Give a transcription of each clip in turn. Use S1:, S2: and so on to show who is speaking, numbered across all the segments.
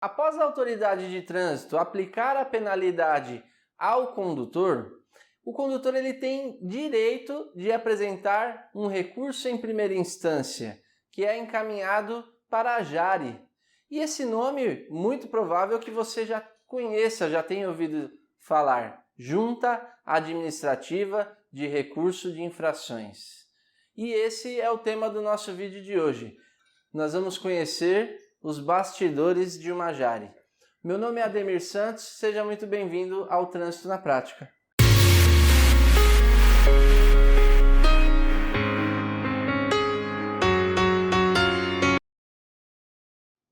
S1: Após a autoridade de trânsito aplicar a penalidade ao condutor, o condutor ele tem direito de apresentar um recurso em primeira instância, que é encaminhado para a JARI. E esse nome, muito provável que você já conheça, já tenha ouvido falar, Junta Administrativa de Recurso de Infrações. E esse é o tema do nosso vídeo de hoje. Nós vamos conhecer os bastidores de uma JARI. Meu nome é Ademir Santos, seja muito bem-vindo ao Trânsito na Prática.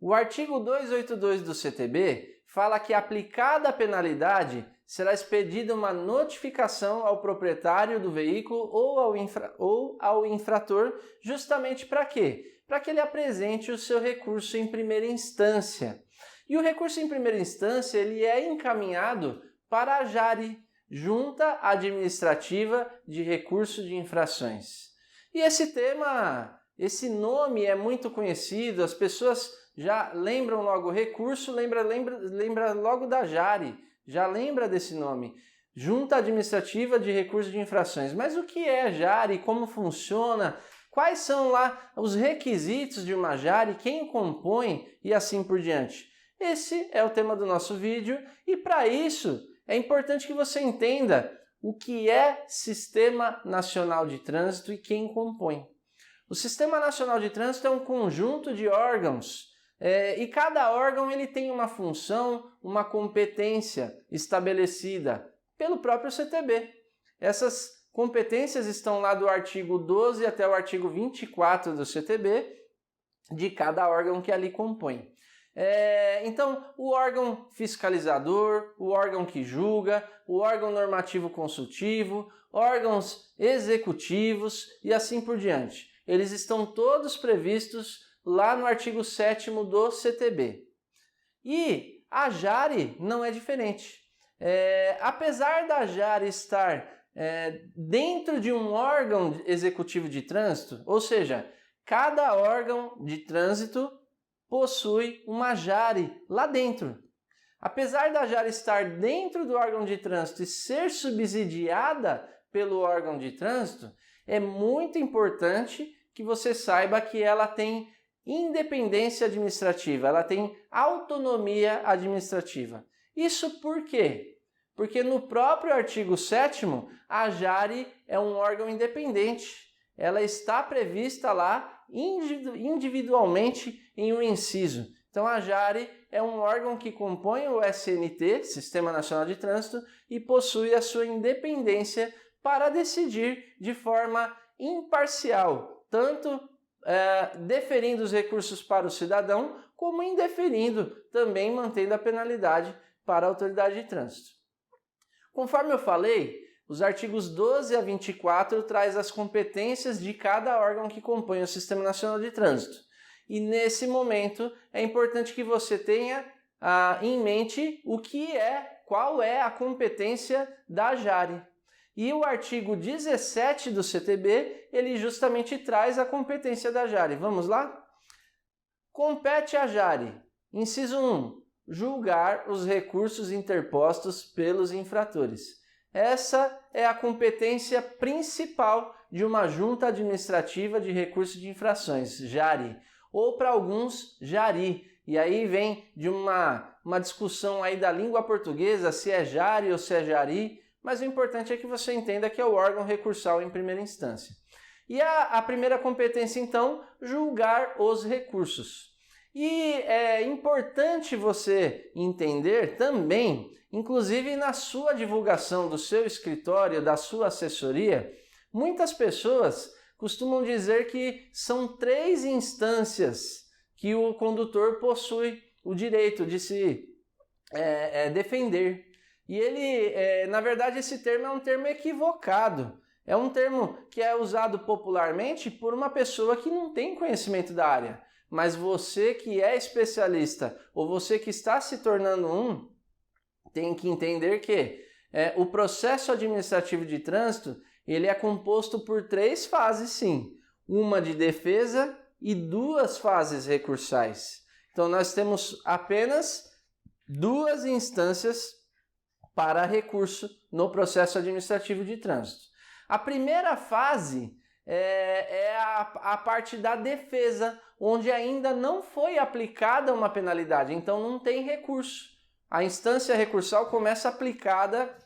S1: O artigo 282 do CTB fala que, aplicada a penalidade, será expedida uma notificação ao proprietário do veículo ou ao infrator, justamente para quê? Para que ele apresente o seu recurso em primeira instância. E o recurso em primeira instância ele é encaminhado para a JARI, Junta Administrativa de Recurso de Infrações. E esse nome é muito conhecido, as pessoas já lembram logo recurso, lembra logo da JARI, já lembra desse nome, Junta Administrativa de Recursos de Infrações. Mas o que é JARI, como funciona, quais são lá os requisitos de uma JARI, quem compõe e assim por diante? Esse é o tema do nosso vídeo e para isso é importante que você entenda o que é Sistema Nacional de Trânsito e quem compõe. O Sistema Nacional de Trânsito é um conjunto de órgãos e cada órgão ele tem uma função, uma competência estabelecida pelo próprio CTB. Essas competências estão lá do artigo 12 até o artigo 24 do CTB, de cada órgão que ali compõe. Então, o órgão fiscalizador, o órgão que julga, o órgão normativo consultivo, órgãos executivos e assim por diante. Eles estão todos previstos lá no artigo 7º do CTB. E a JARI não é diferente. Apesar da JARI estar dentro de um órgão executivo de trânsito, ou seja, cada órgão de trânsito possui uma JARI lá dentro. Apesar da JARI estar dentro do órgão de trânsito e ser subsidiada pelo órgão de trânsito, é muito importante que você saiba que ela tem independência administrativa, ela tem autonomia administrativa. Isso por quê? Porque no próprio artigo 7º, a JARI é um órgão independente. Ela está prevista lá individualmente em um inciso. Então a JARI é um órgão que compõe o SNT, Sistema Nacional de Trânsito, e possui a sua independência para decidir de forma imparcial, tanto deferindo os recursos para o cidadão, como indeferindo, também mantendo a penalidade para a autoridade de trânsito. Conforme eu falei, os artigos 12 a 24 traz as competências de cada órgão que compõe o Sistema Nacional de Trânsito. E nesse momento é importante que você tenha em mente qual é a competência da JARI. E o artigo 17 do CTB, ele justamente traz a competência da JARI. Vamos lá? Compete à JARI, inciso 1, julgar os recursos interpostos pelos infratores. Essa é a competência principal de uma Junta Administrativa de Recursos de Infrações, JARI, ou para alguns, JARI. E aí vem de uma discussão aí da língua portuguesa, se é JARI ou se é JARI, mas o importante é que você entenda que é o órgão recursal em primeira instância. E a primeira competência, então, julgar os recursos. E é importante você entender também, inclusive na sua divulgação do seu escritório, da sua assessoria, muitas pessoas costumam dizer que são 3 instâncias que o condutor possui o direito de se defender. E na verdade, esse termo é um termo equivocado. É um termo que é usado popularmente por uma pessoa que não tem conhecimento da área. Mas você que é especialista ou você que está se tornando tem que entender que o processo administrativo de trânsito ele é composto por 3 fases, sim. Uma de defesa e 2 fases recursais. Então, nós temos apenas 2 instâncias para recurso no processo administrativo de trânsito. A primeira fase é a parte da defesa, onde ainda não foi aplicada uma penalidade, então não tem recurso. A instância recursal começa aplicada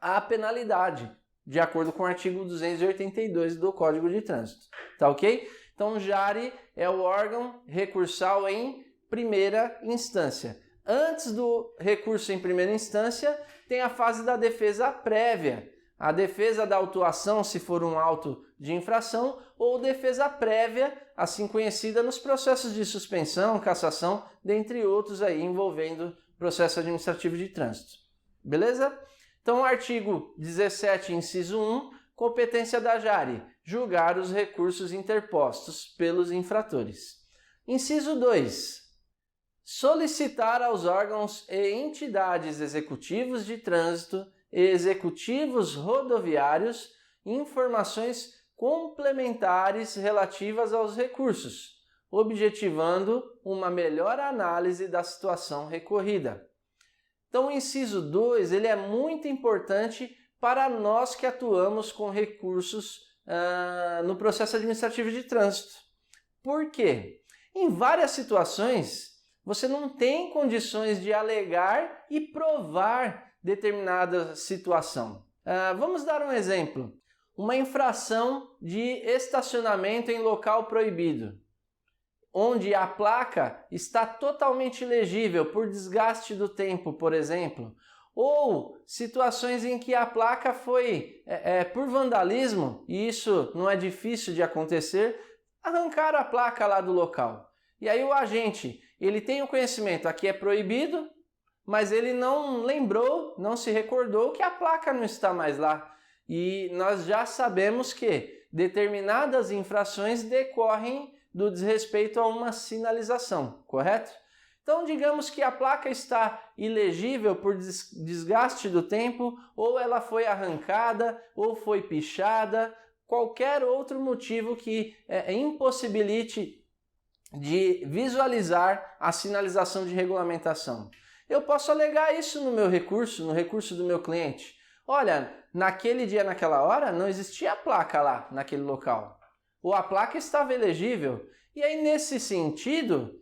S1: à penalidade, de acordo com o artigo 282 do Código de Trânsito. Tá ok? Então, o JARI é o órgão recursal em primeira instância. Antes do recurso em primeira instância, tem a fase da defesa prévia. A defesa da autuação, se for um auto de infração, ou defesa prévia, assim conhecida nos processos de suspensão, cassação, dentre outros aí envolvendo processo administrativo de trânsito. Beleza? Então, o artigo 17, inciso 1, competência da JARI, julgar os recursos interpostos pelos infratores. Inciso 2, solicitar aos órgãos e entidades executivos de trânsito e executivos rodoviários informações complementares relativas aos recursos, objetivando uma melhor análise da situação recorrida. Então, o inciso 2 ele é muito importante para nós que atuamos com recursos no processo administrativo de trânsito. Por quê? Em várias situações, você não tem condições de alegar e provar determinada situação. Vamos dar um exemplo. Uma infração de estacionamento em local proibido, onde a placa está totalmente ilegível por desgaste do tempo, por exemplo, ou situações em que a placa foi, por vandalismo, e isso não é difícil de acontecer, arrancaram a placa lá do local. E aí o agente, ele tem o conhecimento, aqui é proibido, mas ele não lembrou, não se recordou que a placa não está mais lá. E nós já sabemos que determinadas infrações decorrem do desrespeito a uma sinalização, correto? Então, digamos que a placa está ilegível por desgaste do tempo, ou ela foi arrancada, ou foi pichada, qualquer outro motivo que impossibilite de visualizar a sinalização de regulamentação. Eu posso alegar isso no meu recurso, no recurso do meu cliente. Olha, naquele dia, naquela hora, não existia placa lá, naquele local. Ou a placa estava elegível. E aí, nesse sentido,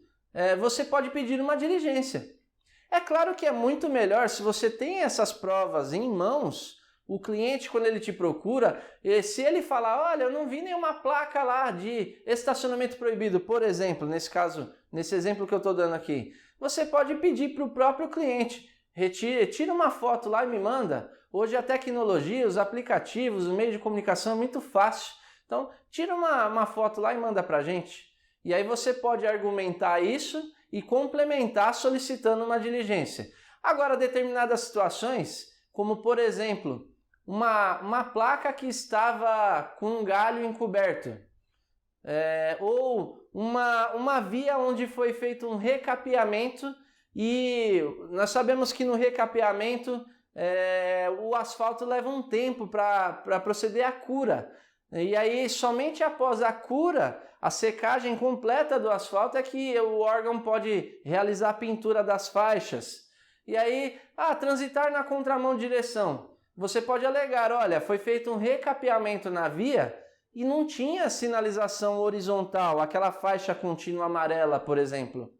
S1: você pode pedir uma diligência. É claro que é muito melhor se você tem essas provas em mãos, o cliente, quando ele te procura, se ele falar, olha, eu não vi nenhuma placa lá de estacionamento proibido, por exemplo, nesse caso, nesse exemplo que eu estou dando aqui, você pode pedir para o próprio cliente, tira uma foto lá e me manda. Hoje a tecnologia, os aplicativos, o meio de comunicação é muito fácil. Então, tira uma foto lá e manda para a gente. E aí você pode argumentar isso e complementar solicitando uma diligência. Agora, determinadas situações, como por exemplo, uma placa que estava com um galho encoberto, ou uma via onde foi feito um recapeamento e nós sabemos que no recapeamento o asfalto leva um tempo para proceder à cura. E aí, somente após a cura, a secagem completa do asfalto é que o órgão pode realizar a pintura das faixas. E aí, transitar na contramão de direção. Você pode alegar, olha, foi feito um recapeamento na via e não tinha sinalização horizontal, aquela faixa contínua amarela, por exemplo.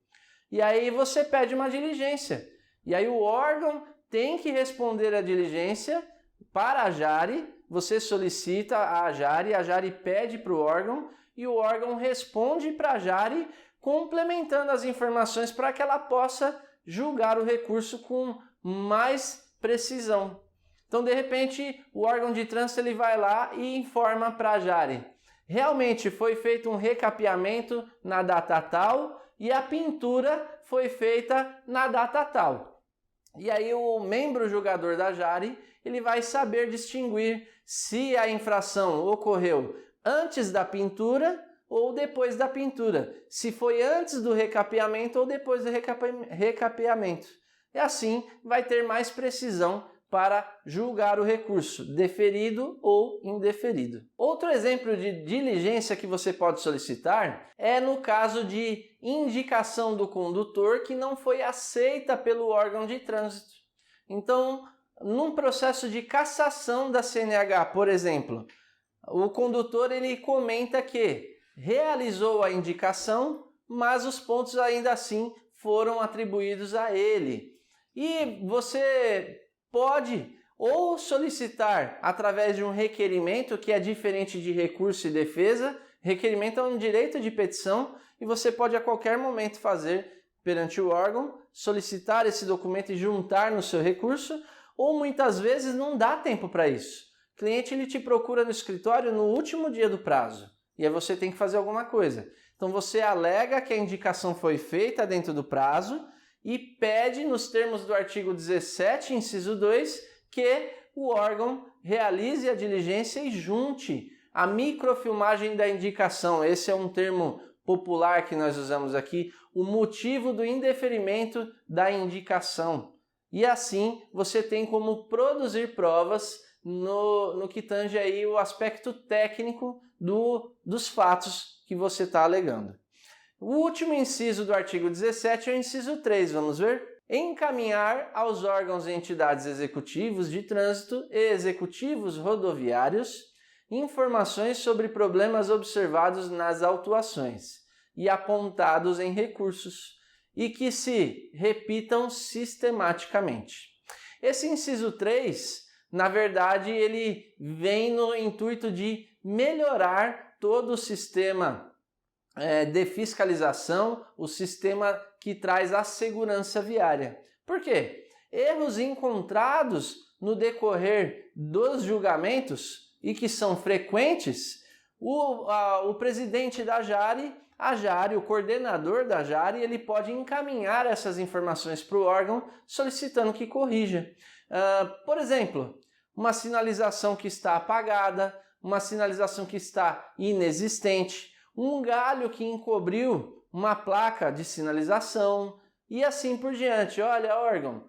S1: E aí você pede uma diligência. E aí o órgão tem que responder a diligência para a JARI, você solicita a JARI pede para o órgão e o órgão responde para a JARI complementando as informações para que ela possa julgar o recurso com mais precisão. Então, de repente, o órgão de trânsito ele vai lá e informa para a JARI. Realmente foi feito um recapeamento na data tal e a pintura foi feita na data tal. E aí o membro julgador da JARI ele vai saber distinguir se a infração ocorreu antes da pintura ou depois da pintura, se foi antes do recapeamento ou depois do recapeamento. E assim vai ter mais precisão para julgar o recurso, deferido ou indeferido. Outro exemplo de diligência que você pode solicitar é no caso de indicação do condutor que não foi aceita pelo órgão de trânsito. Então, num processo de cassação da CNH, por exemplo, o condutor ele comenta que realizou a indicação, mas os pontos ainda assim foram atribuídos a ele. E você pode ou solicitar através de um requerimento, que é diferente de recurso e defesa. Requerimento é um direito de petição e você pode a qualquer momento fazer perante o órgão, solicitar esse documento e juntar no seu recurso, ou muitas vezes não dá tempo para isso. O cliente ele te procura no escritório no último dia do prazo e aí você tem que fazer alguma coisa. Então você alega que a indicação foi feita dentro do prazo e pede nos termos do artigo 17, inciso 2, que o órgão realize a diligência e junte a microfilmagem da indicação. Esse é um termo popular que nós usamos aqui, o motivo do indeferimento da indicação. E assim você tem como produzir provas no que tange aí o aspecto técnico dos fatos que você está alegando. O último inciso do artigo 17 é o inciso 3, vamos ver? Encaminhar aos órgãos e entidades executivos de trânsito e executivos rodoviários informações sobre problemas observados nas autuações e apontados em recursos e que se repitam sistematicamente. Esse inciso 3, na verdade, ele vem no intuito de melhorar todo o sistema de fiscalização, o sistema que traz a segurança viária. Por quê? Erros encontrados no decorrer dos julgamentos e que são frequentes, o presidente da JARI, o coordenador da JARI, ele pode encaminhar essas informações para o órgão solicitando que corrija. Por exemplo, uma sinalização que está apagada, uma sinalização que está inexistente, um galho que encobriu uma placa de sinalização e assim por diante. Olha, órgão,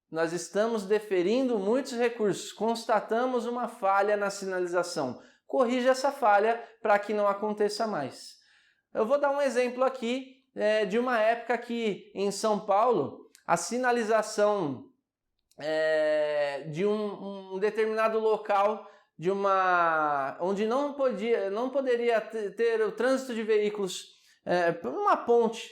S1: nós estamos deferindo muitos recursos, constatamos uma falha na sinalização. Corrija essa falha para que não aconteça mais. Eu vou dar um exemplo aqui de uma época que em São Paulo a sinalização de um determinado local onde não poderia ter o trânsito de veículos por uma ponte.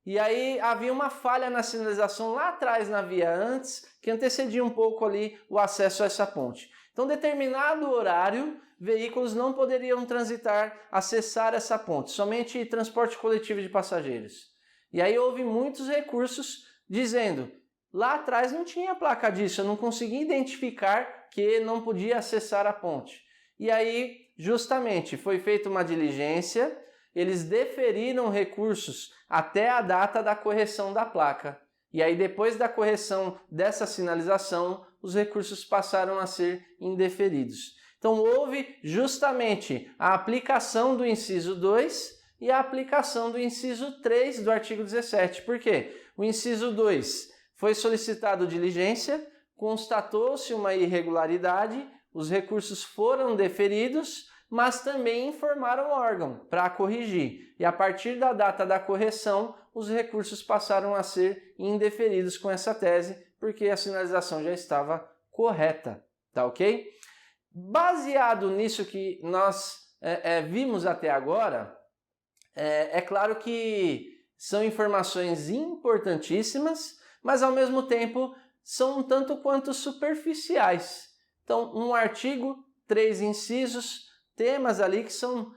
S1: E aí havia uma falha na sinalização lá atrás na via antes, que antecedia um pouco ali o acesso a essa ponte. Então, determinado horário, veículos não poderiam transitar, acessar essa ponte, somente transporte coletivo de passageiros. E aí houve muitos recursos dizendo, lá atrás não tinha placa disso, eu não consegui identificar que não podia acessar a ponte. E aí, justamente, foi feita uma diligência, eles deferiram recursos até a data da correção da placa. E aí, depois da correção dessa sinalização, os recursos passaram a ser indeferidos. Então, houve justamente a aplicação do inciso 2 e a aplicação do inciso 3 do artigo 17. Por quê? O inciso 2 foi solicitado diligência, constatou-se uma irregularidade, os recursos foram deferidos, mas também informaram o órgão para corrigir. E a partir da data da correção, os recursos passaram a ser indeferidos com essa tese, porque a sinalização já estava correta, tá ok? Baseado nisso que nós vimos até agora, é claro que são informações importantíssimas, mas ao mesmo tempo são um tanto quanto superficiais. Então, um artigo, 3 incisos, temas ali que são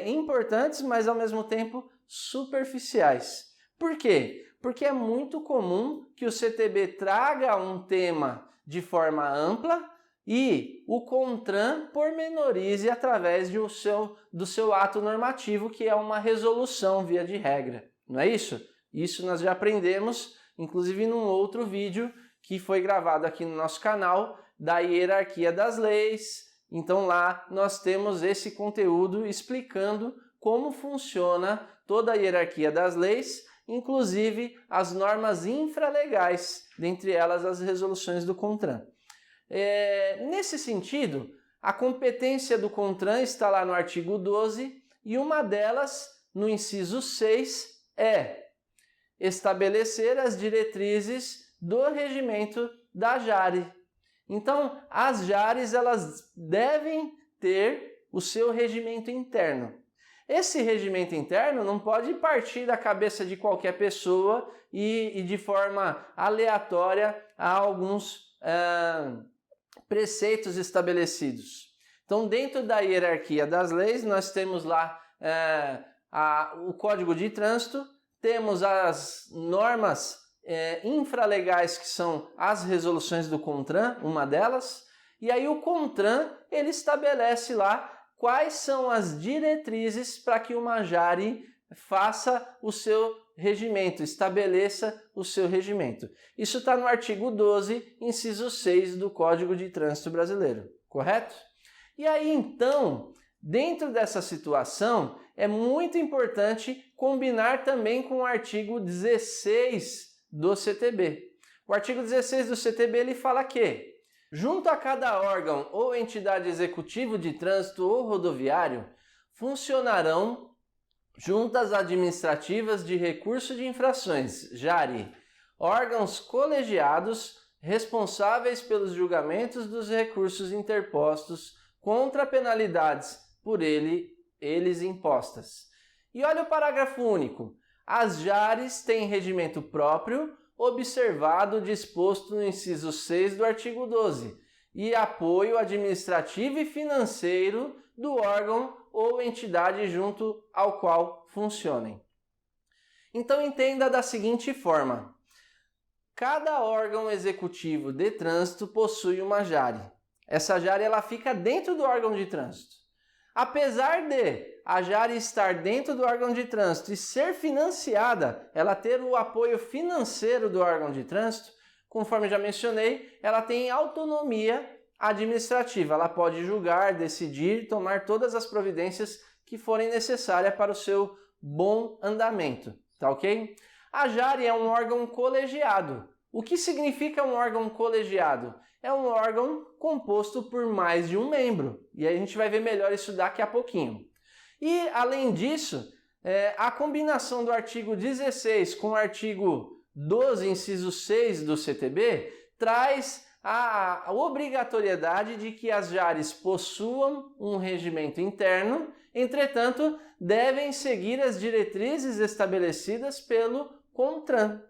S1: importantes, mas ao mesmo tempo superficiais. Por quê? Porque é muito comum que o CTB traga um tema de forma ampla e o CONTRAN pormenorize através do seu ato normativo, que é uma resolução via de regra. Não é isso? Isso nós já aprendemos, inclusive num outro vídeo que foi gravado aqui no nosso canal, da hierarquia das leis. Então lá nós temos esse conteúdo explicando como funciona toda a hierarquia das leis, inclusive as normas infralegais, dentre elas as resoluções do CONTRAN. Nesse sentido, a competência do CONTRAN está lá no artigo 12 e uma delas, no inciso 6, é estabelecer as diretrizes do regimento da JARE. Então, as JAREs elas devem ter o seu regimento interno. Esse regimento interno não pode partir da cabeça de qualquer pessoa e de forma aleatória a alguns preceitos estabelecidos. Então, dentro da hierarquia das leis, nós temos lá o Código de Trânsito, temos as normas infralegais, que são as resoluções do CONTRAN, uma delas, e aí o CONTRAN ele estabelece lá quais são as diretrizes para que uma JARE faça o seu regimento, estabeleça o seu regimento. Isso está no artigo 12, inciso 6 do Código de Trânsito Brasileiro, correto? E aí, então, dentro dessa situação, é muito importante combinar também com o artigo 16 do CTB. O artigo 16 do CTB ele fala que, junto a cada órgão ou entidade executivo de trânsito ou rodoviário, funcionarão juntas administrativas de recurso de infrações, JARE, órgãos colegiados responsáveis pelos julgamentos dos recursos interpostos contra penalidades por eles impostas. E olha o parágrafo único. As JAREs têm regimento próprio, observado o disposto no inciso 6 do artigo 12, e apoio administrativo e financeiro do órgão ou entidade junto ao qual funcionem. Então entenda da seguinte forma: cada órgão executivo de trânsito possui uma JARE. Essa JARE ela fica dentro do órgão de trânsito. Apesar de a JARE estar dentro do órgão de trânsito e ser financiada, ela ter o apoio financeiro do órgão de trânsito, conforme já mencionei, ela tem autonomia administrativa. Ela pode julgar, decidir, tomar todas as providências que forem necessárias para o seu bom andamento, tá ok? A JARE é um órgão colegiado. O que significa um órgão colegiado? É um órgão composto por mais de um membro. E aí a gente vai ver melhor isso daqui a pouquinho. E, além disso, a combinação do artigo 16 com o artigo 12, inciso 6 do CTB, traz a obrigatoriedade de que as JAREs possuam um regimento interno, entretanto, devem seguir as diretrizes estabelecidas pelo CONTRAN.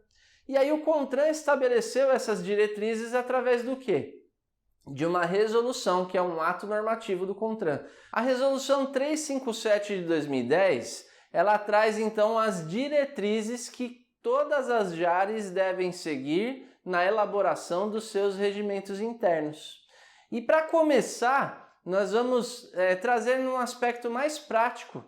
S1: E aí o CONTRAN estabeleceu essas diretrizes através do quê? De uma resolução, que é um ato normativo do CONTRAN. A resolução 357 de 2010, ela traz então as diretrizes que todas as JAREs devem seguir na elaboração dos seus regimentos internos. E para começar, nós vamos trazer num aspecto mais prático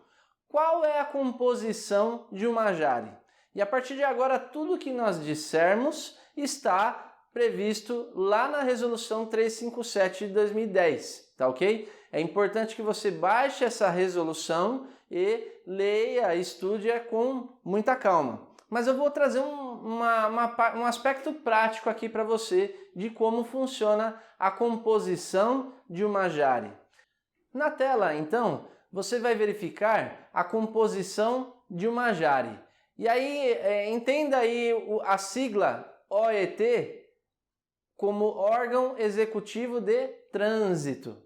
S1: qual é a composição de uma JARE. E a partir de agora, tudo que nós dissermos está previsto lá na resolução 357 de 2010, tá ok? É importante que você baixe essa resolução e leia, estude-a com muita calma. Mas eu vou trazer um aspecto prático aqui para você de como funciona a composição de uma JARE. Na tela, então, você vai verificar a composição de uma JARE. E aí, entenda aí a sigla OET como órgão executivo de trânsito.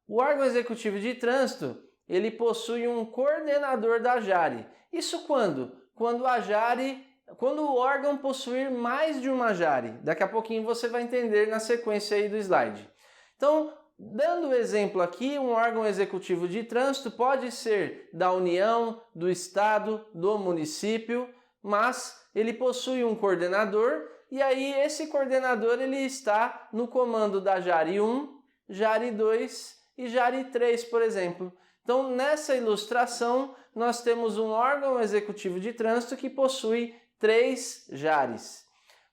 S1: O órgão executivo de trânsito, ele possui um coordenador da JARE. Isso quando? Quando o órgão possuir mais de uma JARE. Daqui a pouquinho você vai entender na sequência aí do slide. Então, dando o exemplo aqui, um órgão executivo de trânsito pode ser da União, do Estado, do município, mas ele possui um coordenador e aí esse coordenador ele está no comando da JARE 1, JARE 2 e JARE 3, por exemplo. Então, nessa ilustração, nós temos um órgão executivo de trânsito que possui 3 JAREs.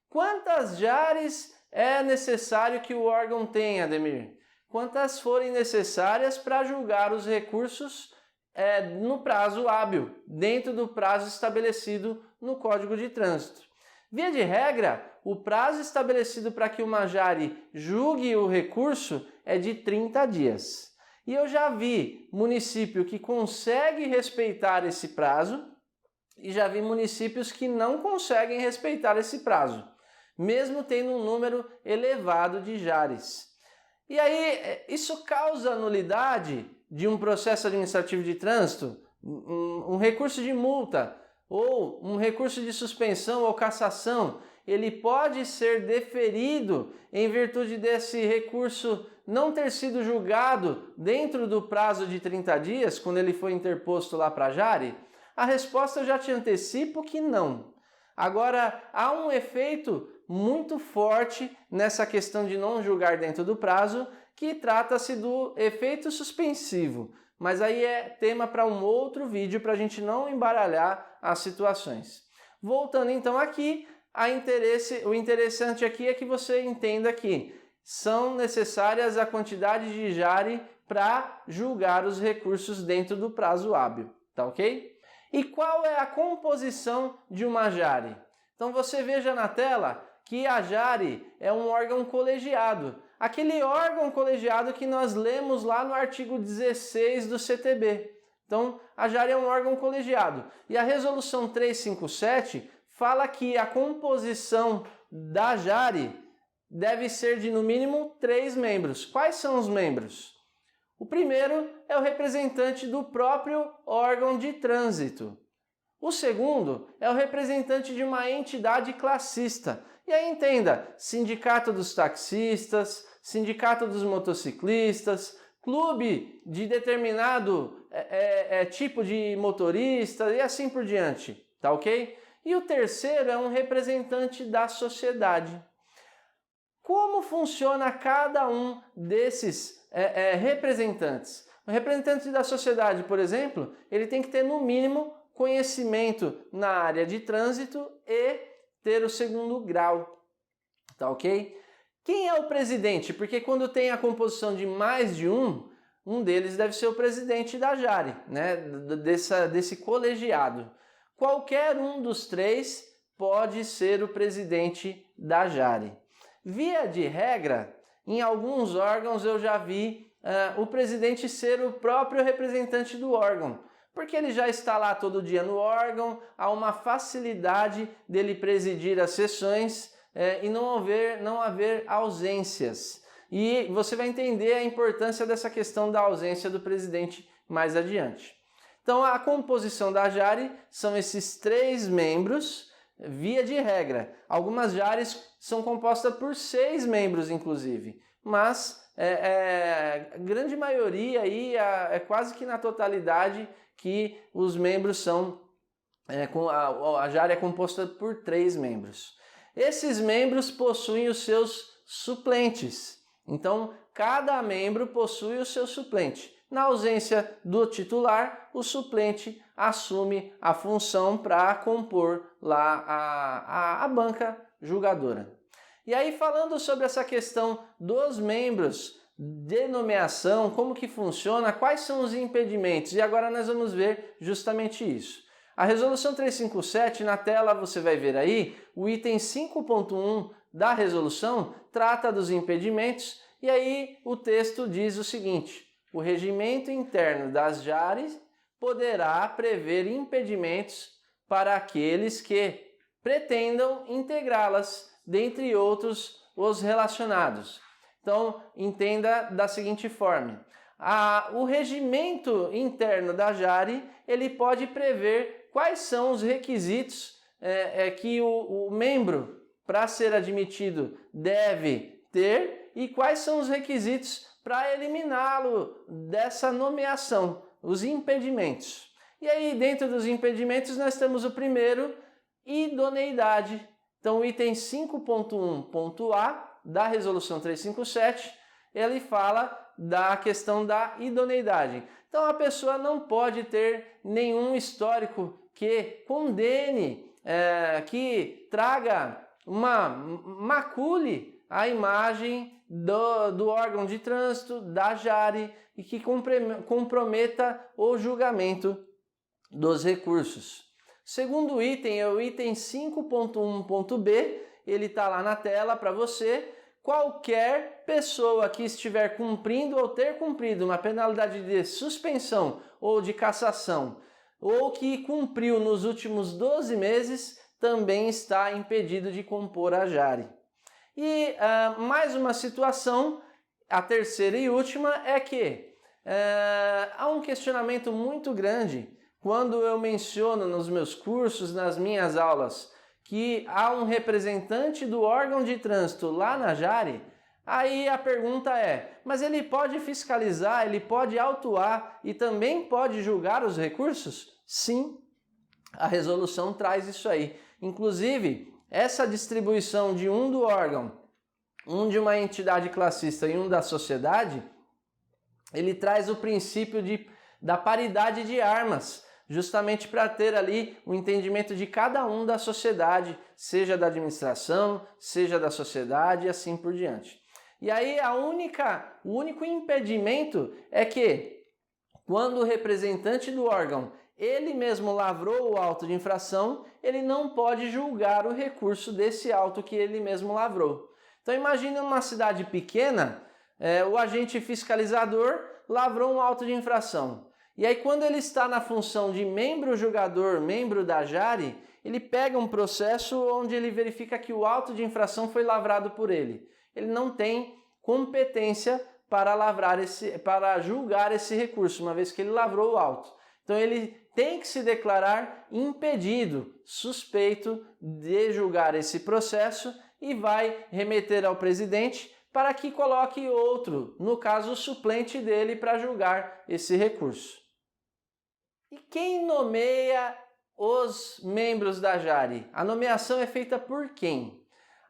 S1: Quantas JAREs é necessário que o órgão tenha, Ademir? Quantas forem necessárias para julgar os recursos no prazo hábil, dentro do prazo estabelecido no Código de Trânsito. Via de regra, o prazo estabelecido para que uma jari julgue o recurso é de 30 dias. E eu já vi município que consegue respeitar esse prazo e já vi municípios que não conseguem respeitar esse prazo, mesmo tendo um número elevado de jares. E aí, isso causa nulidade de um processo administrativo de trânsito, um recurso de multa ou um recurso de suspensão ou cassação, ele pode ser deferido em virtude desse recurso não ter sido julgado dentro do prazo de 30 dias, quando ele foi interposto lá para a jari? A resposta eu já te antecipo que não. Agora, há um efeito muito forte nessa questão de não julgar dentro do prazo, que trata-se do efeito suspensivo. Mas aí é tema para um outro vídeo para a gente não embaralhar as situações. Voltando então aqui, o interessante aqui é que você entenda que são necessárias a quantidade de jari para julgar os recursos dentro do prazo hábil, tá ok? E qual é a composição de uma jari? Então você veja na tela que a jari é um órgão colegiado, aquele órgão colegiado que nós lemos lá no artigo 16 do CTB. Então, a jari é um órgão colegiado. E a resolução 357 fala que a composição da jari deve ser de no mínimo 3 membros. Quais são os membros? O primeiro é o representante do próprio órgão de trânsito. O segundo é o representante de uma entidade classista. E aí entenda, sindicato dos taxistas, sindicato dos motociclistas, clube de determinado tipo de motorista e assim por diante, tá ok? E o terceiro é um representante da sociedade. Como funciona cada um desses representantes? O representante da sociedade, por exemplo, ele tem que ter no mínimo conhecimento na área de trânsito e ter o 2º grau, tá ok? Quem é o presidente? Porque quando tem a composição de mais de um deles deve ser o presidente da jari, né? Desse colegiado. Qualquer um dos 3 pode ser o presidente da jari. Via de regra, em alguns órgãos eu já vi o presidente ser o próprio representante do órgão, porque ele já está lá todo dia no órgão, há uma facilidade dele presidir as sessões e não haver ausências. E você vai entender a importância dessa questão da ausência do presidente mais adiante. Então, a composição da jari são esses 3 membros, via de regra. Algumas jaris são compostas por 6 membros, inclusive, mas a grande maioria, aí, quase que na totalidade, que os membros são, a jari é composta por 3 membros. Esses membros possuem os seus suplentes. Então, cada membro possui o seu suplente. Na ausência do titular, o suplente assume a função para compor lá a banca julgadora. E aí, falando sobre essa questão dos membros de nomeação, como que funciona, quais são os impedimentos, e agora nós vamos ver justamente isso. A resolução 357, na tela você vai ver aí, o item 5.1 da resolução trata dos impedimentos, e aí o texto diz o seguinte: o regimento interno das jaris poderá prever impedimentos para aqueles que pretendam integrá-las, dentre outros os relacionados. Então, entenda da seguinte forma: o regimento interno da jari ele pode prever quais são os requisitos que o membro, para ser admitido, deve ter e quais são os requisitos para eliminá-lo dessa nomeação, os impedimentos. E aí, dentro dos impedimentos, nós temos o primeiro, idoneidade. Então, o item 5.1.a da resolução 357, ele fala da questão da idoneidade. Então, a pessoa não pode ter nenhum histórico que condene, que traga macule a imagem do órgão de trânsito, da jari, e que comprometa o julgamento dos recursos. Segundo item é o item 5.1.b, ele está lá na tela para você. Qualquer pessoa que estiver cumprindo ou ter cumprido uma penalidade de suspensão ou de cassação, ou que cumpriu nos últimos 12 meses, também está impedido de compor a Jari. E mais uma situação, a terceira e última, é que há um questionamento muito grande quando eu menciono nos meus cursos, nas minhas aulas, que há um representante do órgão de trânsito lá na Jari. Aí a pergunta é, mas ele pode fiscalizar, ele pode autuar e também pode julgar os recursos? Sim, a resolução traz isso aí. Inclusive, essa distribuição de um do órgão, um de uma entidade classista e um da sociedade, ele traz o princípio da paridade de armas, justamente para ter ali o entendimento de cada um da sociedade, seja da administração, seja da sociedade e assim por diante. E aí o único impedimento é que, quando o representante do órgão ele mesmo lavrou o auto de infração, ele não pode julgar o recurso desse auto que ele mesmo lavrou. Então imagine uma cidade pequena, o agente fiscalizador lavrou um auto de infração. E aí quando ele está na função de membro julgador, membro da Jari, ele pega um processo onde ele verifica que o auto de infração foi lavrado por ele. Ele não tem competência para julgar esse recurso, uma vez que ele lavrou o auto. Então ele tem que se declarar impedido, suspeito de julgar esse processo e vai remeter ao presidente para que coloque outro, no caso o suplente dele, para julgar esse recurso. E quem nomeia os membros da Jari? A nomeação é feita por quem?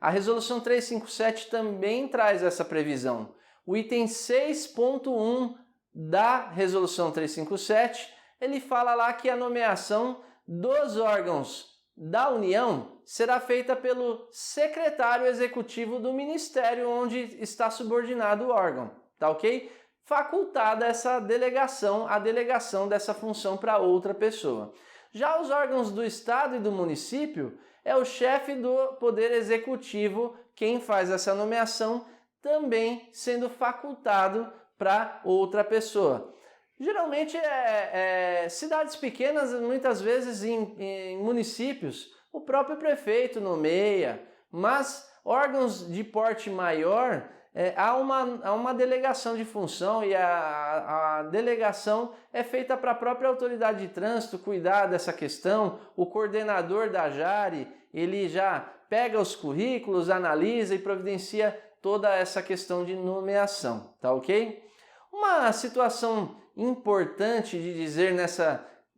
S1: A Resolução 357 também traz essa previsão. O item 6.1 da Resolução 357, ele fala lá que a nomeação dos órgãos da União será feita pelo secretário executivo do ministério onde está subordinado o órgão, tá ok? Facultada essa delegação, a delegação dessa função para outra pessoa. Já os órgãos do Estado e do município, é o chefe do Poder Executivo quem faz essa nomeação, também sendo facultado para outra pessoa. Geralmente cidades pequenas, muitas vezes em municípios, o próprio prefeito nomeia, mas órgãos de porte maior, há uma delegação de função e a delegação é feita para a própria autoridade de trânsito cuidar dessa questão. O coordenador da Jari, ele já pega os currículos, analisa e providencia toda essa questão de nomeação, tá ok? Uma situação importante de dizer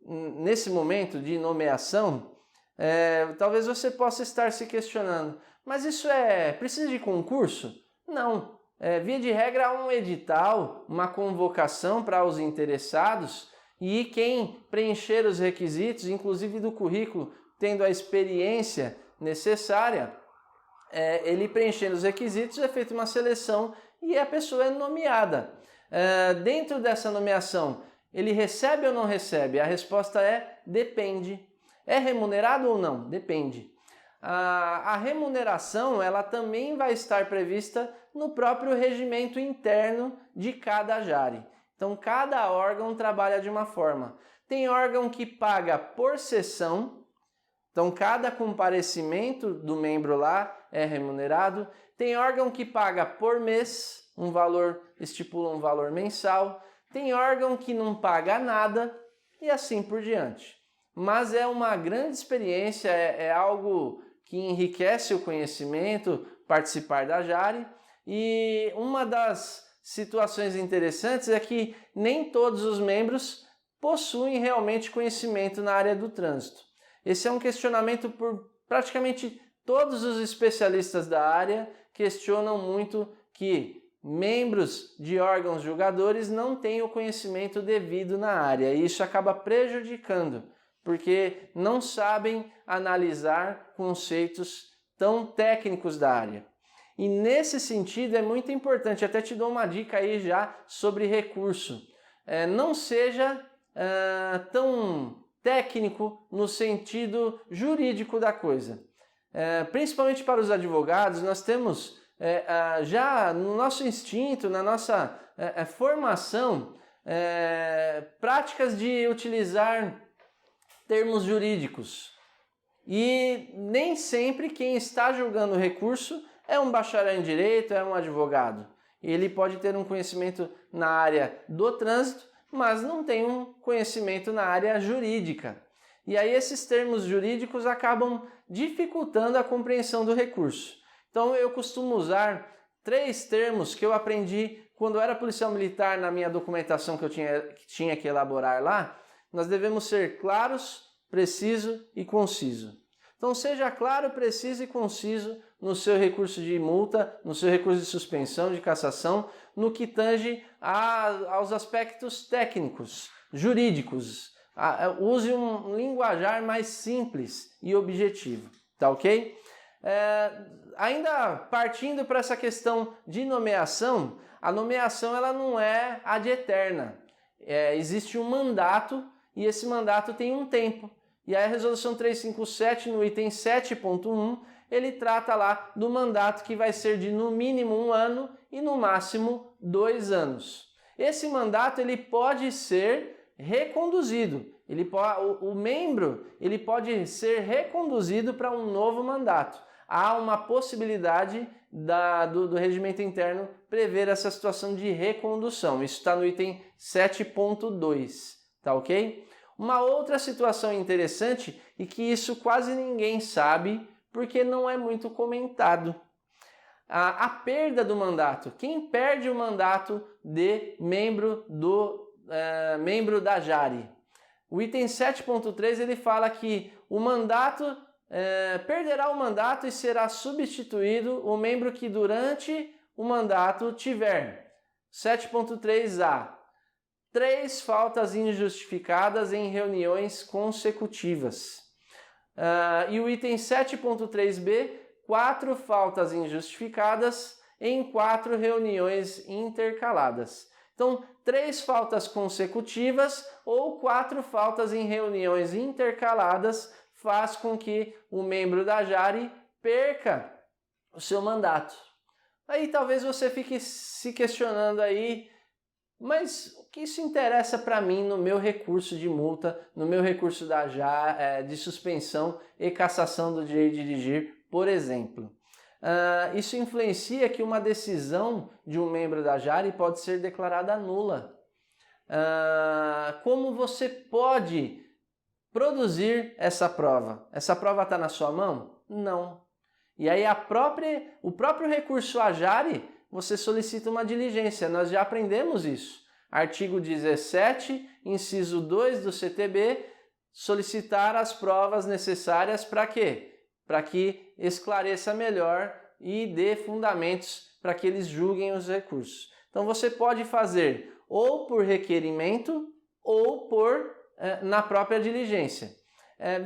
S1: nesse momento de nomeação, talvez você possa estar se questionando, mas isso precisa de concurso? Não. Via de regra, há um edital, uma convocação para os interessados e quem preencher os requisitos, inclusive do currículo, tendo a experiência necessária, ele preenchendo os requisitos, é feita uma seleção e a pessoa é nomeada. Dentro dessa nomeação, ele recebe ou não recebe? A resposta é depende. É remunerado ou não? Depende. A remuneração ela também vai estar prevista no próprio regimento interno de cada Jari. Então, cada órgão trabalha de uma forma. Tem órgão que paga por sessão, então cada comparecimento do membro lá é remunerado. Tem órgão que paga por mês, estipula um valor mensal. Tem órgão que não paga nada e assim por diante. Mas é uma grande experiência, é algo que enriquece o conhecimento, participar da Jari. E uma das situações interessantes é que nem todos os membros possuem realmente conhecimento na área do trânsito. Esse é um questionamento por praticamente todos os especialistas da área, questionam muito que membros de órgãos julgadores não têm o conhecimento devido na área e isso acaba prejudicando, porque não sabem analisar conceitos tão técnicos da área. E nesse sentido é muito importante, até te dou uma dica aí já sobre recurso. Não seja tão técnico no sentido jurídico da coisa. principalmente para os advogados, nós temos já no nosso instinto, na nossa formação, práticas de utilizar termos jurídicos. E nem sempre quem está julgando o recurso é um bacharel em direito, é um advogado. Ele pode ter um conhecimento na área do trânsito, mas não tem um conhecimento na área jurídica. E aí esses termos jurídicos acabam dificultando a compreensão do recurso. Então eu costumo usar 3 termos que eu aprendi quando eu era policial militar na minha documentação que eu tinha que elaborar lá. Nós devemos ser claros, preciso e conciso. Então seja claro, preciso e conciso no seu recurso de multa, no seu recurso de suspensão, de cassação, no que tange aos aspectos técnicos, jurídicos. Use um linguajar mais simples e objetivo, tá ok? Ainda partindo para essa questão de nomeação, a nomeação ela não é ad eterna. Existe um mandato e esse mandato tem um tempo. E aí a resolução 357, no item 7.1, ele trata lá do mandato que vai ser de no mínimo 1 ano e no máximo 2 anos. Esse mandato ele pode ser reconduzido. O membro ele pode ser reconduzido para um novo mandato. Há uma possibilidade do regimento interno prever essa situação de recondução. Isso está no item 7.2, tá ok? Uma outra situação interessante e que isso quase ninguém sabe porque não é muito comentado. A perda do mandato. Quem perde o mandato de membro da JARI? O item 7.3 ele fala que o mandato perderá o mandato e será substituído o membro que durante o mandato tiver 7.3a 3 faltas injustificadas em reuniões consecutivas. E o item 7.3b, 4 faltas injustificadas em 4 reuniões intercaladas. Então, 3 faltas consecutivas ou 4 faltas em reuniões intercaladas faz com que o membro da JARI perca o seu mandato. Aí talvez você fique se questionando aí, mas o que isso interessa para mim no meu recurso de multa, no meu recurso de suspensão e cassação do direito de dirigir, por exemplo? Isso influencia que uma decisão de um membro da JARI pode ser declarada nula. Como você pode produzir essa prova? Essa prova está na sua mão? Não. E aí o próprio recurso à JARI, você solicita uma diligência. Nós já aprendemos isso. Artigo 17, inciso 2 do CTB, solicitar as provas necessárias para quê? Para que esclareça melhor e dê fundamentos para que eles julguem os recursos. Então você pode fazer ou por requerimento ou na própria diligência.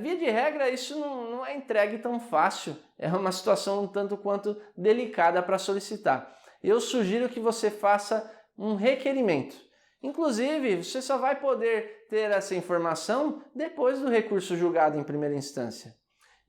S1: Via de regra, isso não é entregue tão fácil. É uma situação um tanto quanto delicada para solicitar. Eu sugiro que você faça um requerimento. Inclusive, você só vai poder ter essa informação depois do recurso julgado em primeira instância.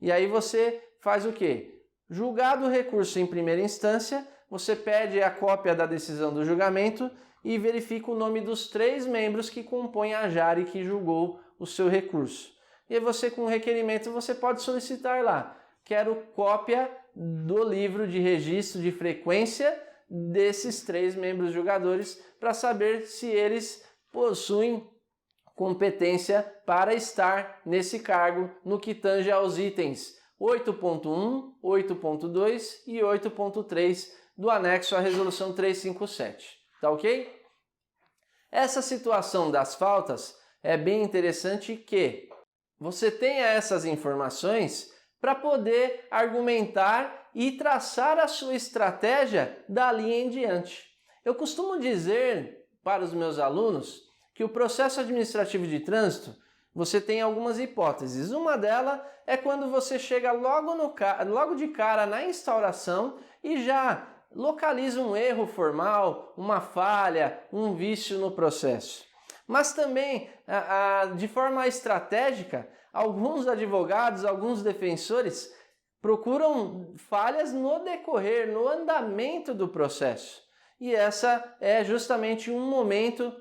S1: E aí você faz o quê? Julgado o recurso em primeira instância, você pede a cópia da decisão do julgamento e verifica o nome dos 3 membros que compõem a JARI que julgou o seu recurso. E aí você, com o requerimento, você pode solicitar lá: quero cópia do livro de registro de frequência desses 3 membros julgadores para saber se eles possuem competência para estar nesse cargo no que tange aos itens 8.1, 8.2 e 8.3 do anexo à resolução 357. Tá ok? Essa situação das faltas é bem interessante que você tenha essas informações para poder argumentar e traçar a sua estratégia dali em diante. Eu costumo dizer para os meus alunos que o processo administrativo de trânsito, você tem algumas hipóteses. Uma delas é quando você chega logo de cara na instauração e já localiza um erro formal, uma falha, um vício no processo. Mas também, de forma estratégica, alguns advogados, alguns defensores procuram falhas no decorrer, no andamento do processo. E essa é justamente um momento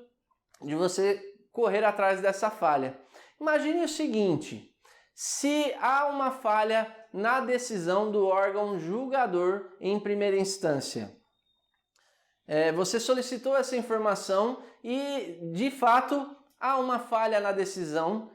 S1: de você correr atrás dessa falha. Imagine o seguinte: se há uma falha na decisão do órgão julgador em primeira instância, você solicitou essa informação e, de fato, há uma falha na decisão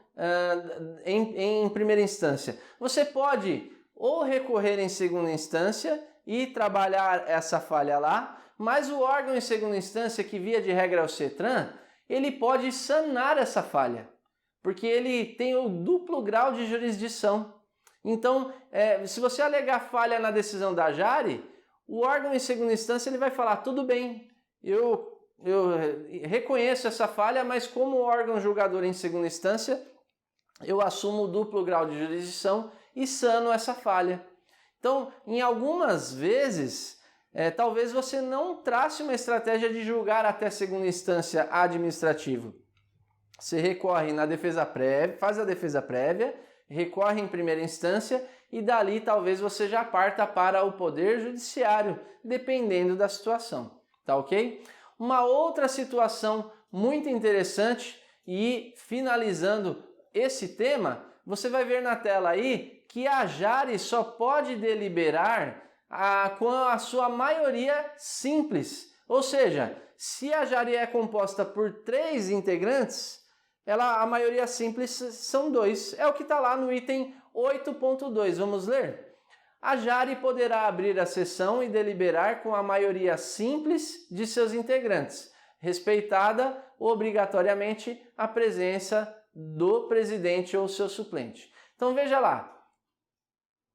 S1: em primeira instância. Você pode ou recorrer em segunda instância e trabalhar essa falha lá, mas o órgão em segunda instância, que via de regra é o CETRAN, ele pode sanar essa falha, porque ele tem o duplo grau de jurisdição. Então, se você alegar falha na decisão da JARI, o órgão em segunda instância ele vai falar, tudo bem, eu reconheço essa falha, mas como órgão julgador em segunda instância, eu assumo o duplo grau de jurisdição e sano essa falha. Então, em algumas vezes, talvez você não trace uma estratégia de julgar até segunda instância administrativo. Você recorre na defesa prévia, faz a defesa prévia, recorre em primeira instância e dali talvez você já parta para o Poder Judiciário, dependendo da situação. Tá ok? Uma outra situação muito interessante e finalizando esse tema, você vai ver na tela aí que a JARI só pode deliberar com a sua maioria simples. Ou seja, se a JARI é composta por 3 integrantes, a maioria simples são 2. É o que está lá no item 8.2. Vamos ler? A JARI poderá abrir a sessão e deliberar com a maioria simples de seus integrantes, respeitada obrigatoriamente a presença do presidente ou seu suplente. Então veja lá,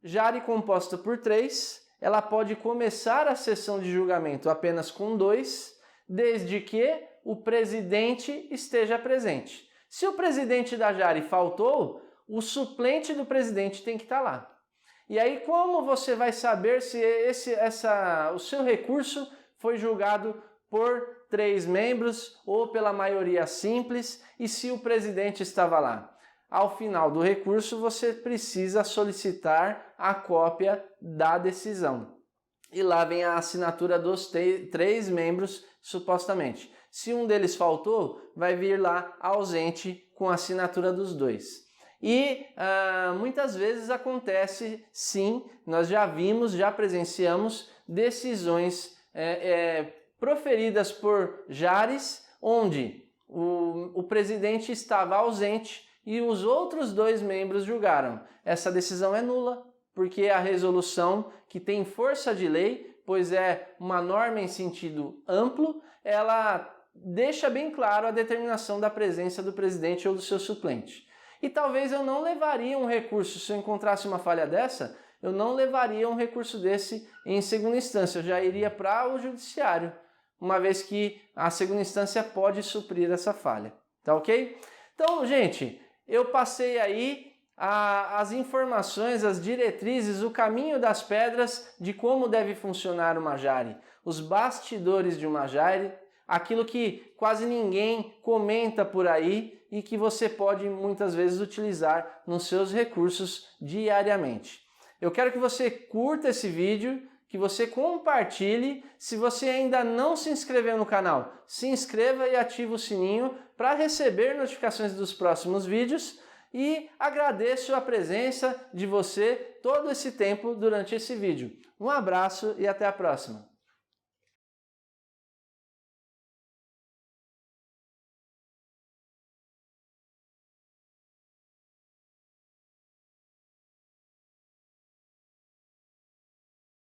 S1: JARI composta por 3, ela pode começar a sessão de julgamento apenas com 2, desde que o presidente esteja presente. Se o presidente da JARI faltou, o suplente do presidente tem que estar lá. E aí como você vai saber se o seu recurso foi julgado por 3 membros ou pela maioria simples e se o presidente estava lá? Ao final do recurso, você precisa solicitar a cópia da decisão. E lá vem a assinatura dos 3 membros, supostamente. Se um deles faltou, vai vir lá ausente com a assinatura dos 2. E muitas vezes acontece, sim, nós já vimos, já presenciamos decisões proferidas por JARIs, onde o presidente estava ausente e os outros 2 membros julgaram. Essa decisão é nula, porque a resolução, que tem força de lei, pois é uma norma em sentido amplo, ela deixa bem claro a determinação da presença do presidente ou do seu suplente. E talvez eu não levaria um recurso, se eu encontrasse uma falha dessa, eu não levaria um recurso desse em segunda instância, eu já iria para o judiciário, uma vez que a segunda instância pode suprir essa falha. Tá ok? Então, gente, eu passei aí as informações, as diretrizes, o caminho das pedras de como deve funcionar uma JARI, os bastidores de uma JARI, aquilo que quase ninguém comenta por aí e que você pode muitas vezes utilizar nos seus recursos diariamente. Eu quero que você curta esse vídeo, que você compartilhe. Se você ainda não se inscreveu no canal, se inscreva e ative o sininho para receber notificações dos próximos vídeos. E agradeço a presença de você todo esse tempo durante esse vídeo. Um abraço e até a próxima!